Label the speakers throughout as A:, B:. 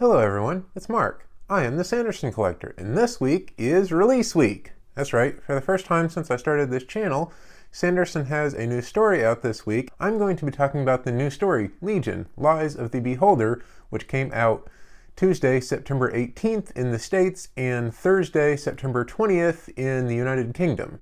A: Hello everyone, it's Mark. I am the Sanderson collector, and this week is release week. That's right, for the first time since I started this channel, Sanderson has a new story out this week. I'm going to be talking about the new story, Legion, Lies of the Beholder, which came out Tuesday, September 18th in the States, and Thursday, September 20th in the United Kingdom.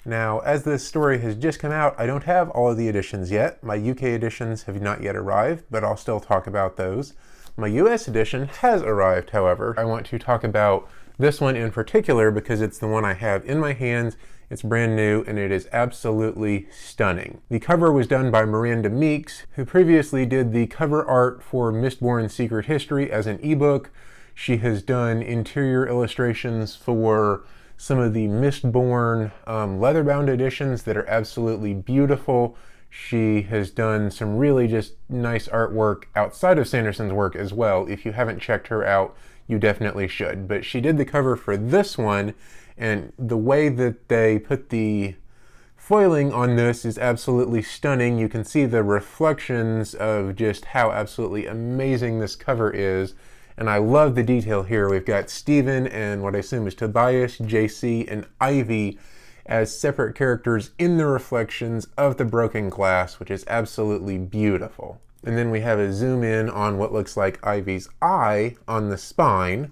A: Now, as this story has just come out, I don't have all of the editions yet. My UK editions have not yet arrived, but I'll still talk about those. My US edition has arrived, however. I want to talk about this one in particular because it's the one I have in my hands. It's brand new and it is absolutely stunning. The cover was done by Miranda Meeks, who previously did the cover art for Mistborn Secret History as an ebook. She has done interior illustrations for some of the Mistborn leather-bound editions that are absolutely beautiful. She has done some really just nice artwork outside of Sanderson's work as well. If you haven't checked her out, you definitely should. But she did the cover for this one, and the way that they put the foiling on this is absolutely stunning. You can see the reflections of just how absolutely amazing this cover is. And I love the detail here. We've got Stephen and what I assume is Tobias, JC, and Ivy as separate characters in the reflections of the broken glass, which is absolutely beautiful. And then we have a zoom in on what looks like Ivy's eye on the spine.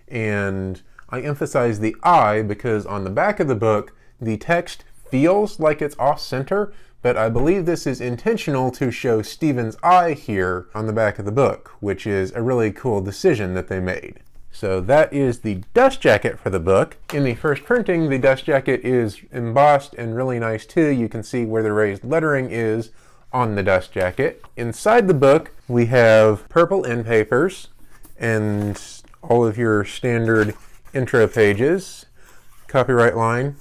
A: And I emphasize the eye because on the back of the book, the text feels like it's off-center, but I believe this is intentional to show Stephen's eye here on the back of the book, which is a really cool decision that they made. So that is the dust jacket for the book. In the first printing, the dust jacket is embossed and really nice too. You can see where the raised lettering is on the dust jacket. Inside the book, we have purple end papers and all of your standard intro pages, copyright line,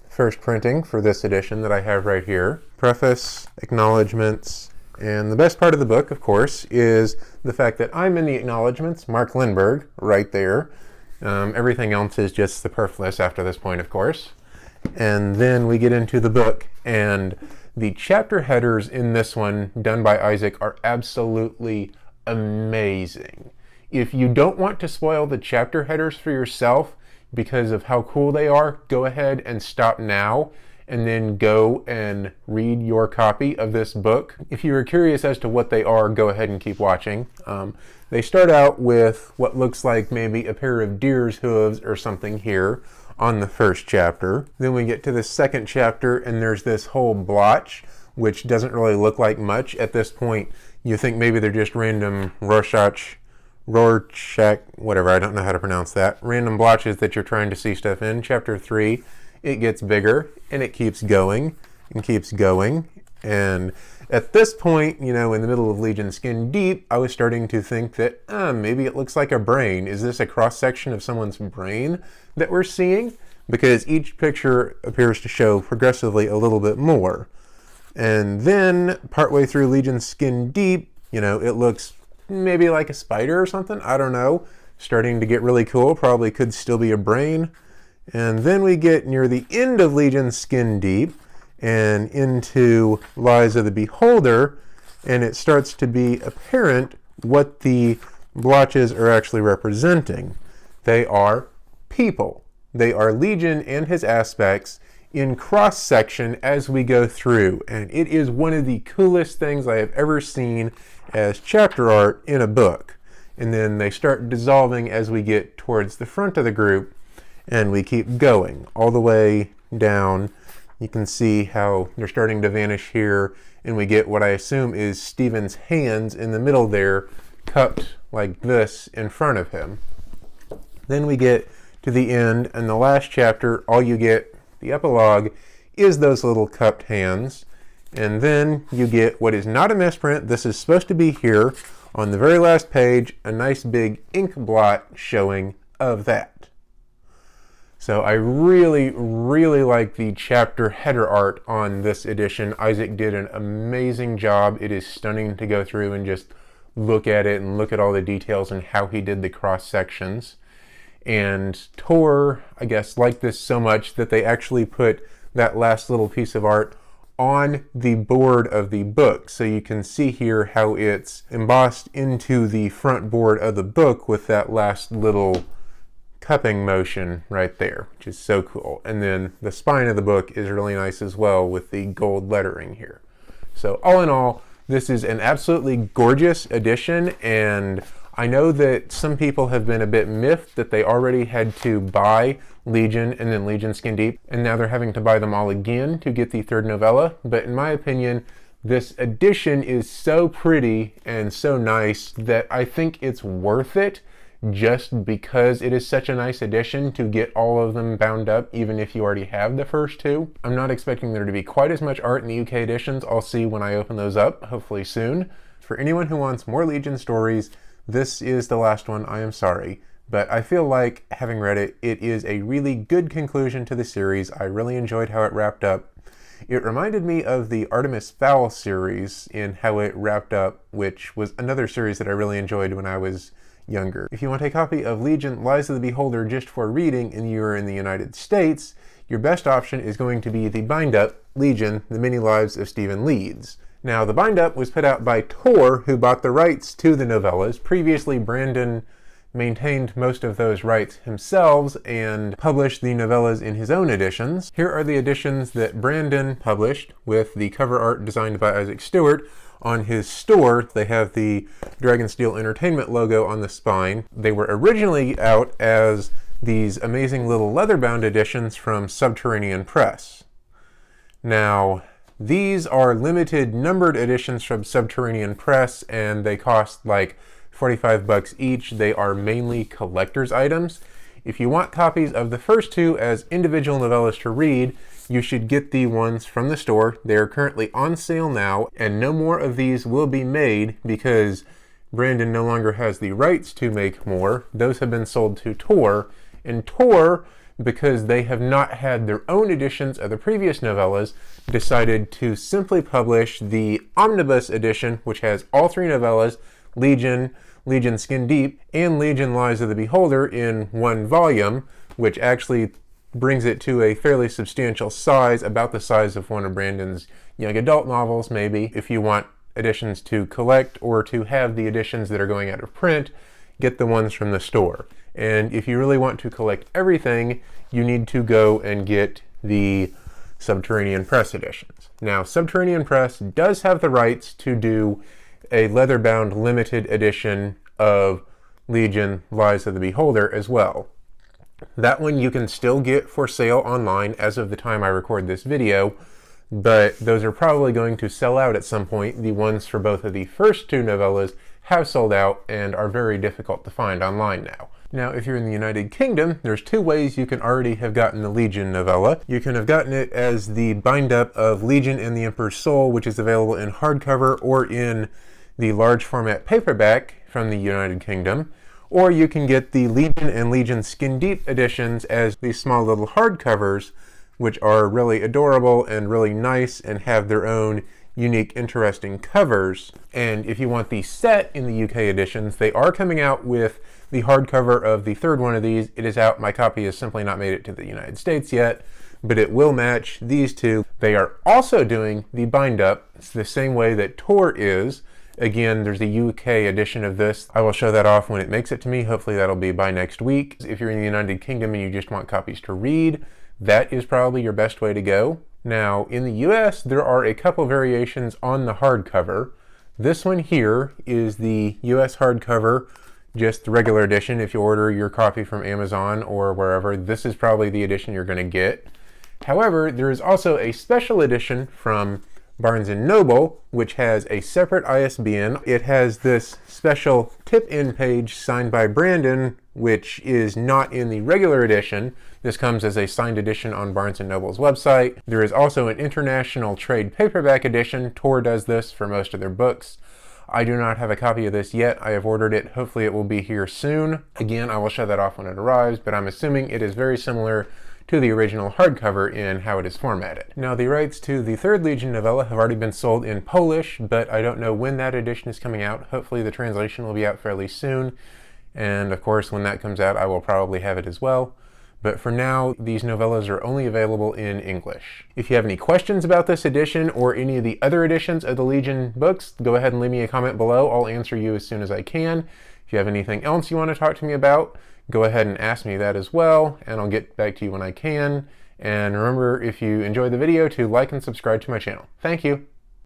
A: first printing for this edition that I have right here, preface, acknowledgments, and the best part of the book, of course, is the fact that I'm in the acknowledgments, Mark Lindbergh, right there. Everything else is just superfluous after this point, of course. And then we get into the book, and the chapter headers in this one, done by Isaac, are absolutely amazing. If you don't want to spoil the chapter headers for yourself because of how cool they are, go ahead and stop now and then go and read your copy of this book. If you are curious as to what they are, go ahead and keep watching. They start out with what looks like maybe a pair of deer's hooves or something here on the first chapter. Then we get to the second chapter and there's this whole blotch, which doesn't really look like much. At this point, you think maybe they're just random Rorschach, whatever, I don't know how to pronounce that. Random blotches that you're trying to see stuff in. Chapter 3, it gets bigger and it keeps going and keeps going. And at this point, you know, in the middle of Legion Skin Deep, I was starting to think that maybe it looks like a brain. Is this a cross-section of someone's brain that we're seeing? Because each picture appears to show progressively a little bit more. And then partway through Legion Skin Deep, you know, it looks maybe like a spider or something, I don't know. Starting to get really cool, probably could still be a brain. And then we get near the end of Legion Skin Deep and into Lies of the Beholder, and it starts to be apparent what the blotches are actually representing. They are people. They are Legion and his aspects in cross-section as we go through, and it is one of the coolest things I have ever seen as chapter art in a book. And then they start dissolving as we get towards the front of the group, and we keep going all the way down. You can see how they're starting to vanish here, and we get what I assume is Stephen's hands in the middle there, cupped like this in front of him. Then we get to the end, and the last chapter, all you get, the epilogue, is those little cupped hands. And then you get what is not a misprint. This is supposed to be here on the very last page, a nice big ink blot showing of that. So I really, really like the chapter header art on this edition. Isaac did an amazing job. It is stunning to go through and just look at it and look at all the details and how he did the cross sections. And Tor, I guess, liked this so much that they actually put that last little piece of art on the board of the book. So you can see here how it's embossed into the front board of the book with that last little cupping motion right there, which is so cool. And then the spine of the book is really nice as well with the gold lettering here. So all in all, this is an absolutely gorgeous edition, and I know that some people have been a bit miffed that they already had to buy Legion and then Legion Skin Deep, and now they're having to buy them all again to get the third novella. But in my opinion, this edition is so pretty and so nice that I think it's worth it, just because it is such a nice edition to get all of them bound up, even if you already have the first two. I'm not expecting there to be quite as much art in the UK editions. I'll see when I open those up, hopefully soon. For anyone who wants more Legion stories, this is the last one. I am sorry, but I feel like, having read it, it is a really good conclusion to the series. I really enjoyed how it wrapped up. It reminded me of the Artemis Fowl series in how it wrapped up, which was another series that I really enjoyed when I was younger. If you want a copy of Legion Lies of the Beholder just for reading and you're in the United States, your best option is going to be the bind-up Legion, The Many Lives of Stephen Leeds. Now, the bind-up was put out by Tor, who bought the rights to the novellas. Previously, Brandon maintained most of those rights himself and published the novellas in his own editions. Here are the editions that Brandon published with the cover art designed by Isaac Stewart. On his store, they have the Dragonsteel Entertainment logo on the spine. They were originally out as these amazing little leather-bound editions from Subterranean Press. Now, these are limited numbered editions from Subterranean Press, and they cost like $45 each. They are mainly collector's items. If you want copies of the first two as individual novellas to read, you should get the ones from the store. They are currently on sale now, and no more of these will be made because Brandon no longer has the rights to make more. Those have been sold to Tor, and Tor, because they have not had their own editions of the previous novellas, decided to simply publish the Omnibus edition, which has all three novellas, Legion, Legion Skin Deep, and Legion Lies of the Beholder in one volume, which actually brings it to a fairly substantial size, about the size of one of Brandon's young adult novels, maybe. If you want editions to collect or to have the editions that are going out of print, get the ones from the store. And if you really want to collect everything, you need to go and get the Subterranean Press editions. Now, Subterranean Press does have the rights to do a leather-bound limited edition of Legion Lies of the Beholder as well. That one you can still get for sale online as of the time I record this video, but those are probably going to sell out at some point. The ones for both of the first two novellas have sold out and are very difficult to find online now. Now, if you're in the United Kingdom, there's two ways you can already have gotten the Legion novella. You can have gotten it as the bind-up of Legion and the Emperor's Soul, which is available in hardcover or in the large format paperback from the United Kingdom. Or you can get the Legion and Legion Skin Deep editions as these small little hardcovers, which are really adorable and really nice and have their own unique, interesting covers. And if you want the set in the UK editions, they are coming out with the hardcover of the third one of these. It is out. My copy has simply not made it to the United States yet, but it will match these two. They are also doing the bind-up. It's the same way that Tor is. Again, there's a UK edition of this. I will show that off when it makes it to me. Hopefully that'll be by next week. If you're in the United Kingdom and you just want copies to read, that is probably your best way to go. Now, in the US, there are a couple variations on the hardcover. This one here is the US hardcover, just the regular edition. If you order your copy from Amazon or wherever, this is probably the edition you're going to get. However, there is also a special edition from Barnes & Noble, which has a separate ISBN. It has this special tip-in page signed by Brandon, which is not in the regular edition. This comes as a signed edition on Barnes & Noble's website. There is also an international trade paperback edition. Tor does this for most of their books. I do not have a copy of this yet. I have ordered it. Hopefully it will be here soon. Again, I will show that off when it arrives, but I'm assuming it is very similar to the original hardcover in how it is formatted. Now, the rights to the third Legion novella have already been sold in Polish, but I don't know when that edition is coming out. Hopefully the translation will be out fairly soon, and of course when that comes out I will probably have it as well. but for now, these novellas are only available in English. If you have any questions about this edition or any of the other editions of the Legion books, go ahead and leave me a comment below. I'll answer you as soon as I can. If you have anything else you want to talk to me about, go ahead and ask me that as well, and I'll get back to you when I can. And remember, if you enjoyed the video, to like and subscribe to my channel. Thank you.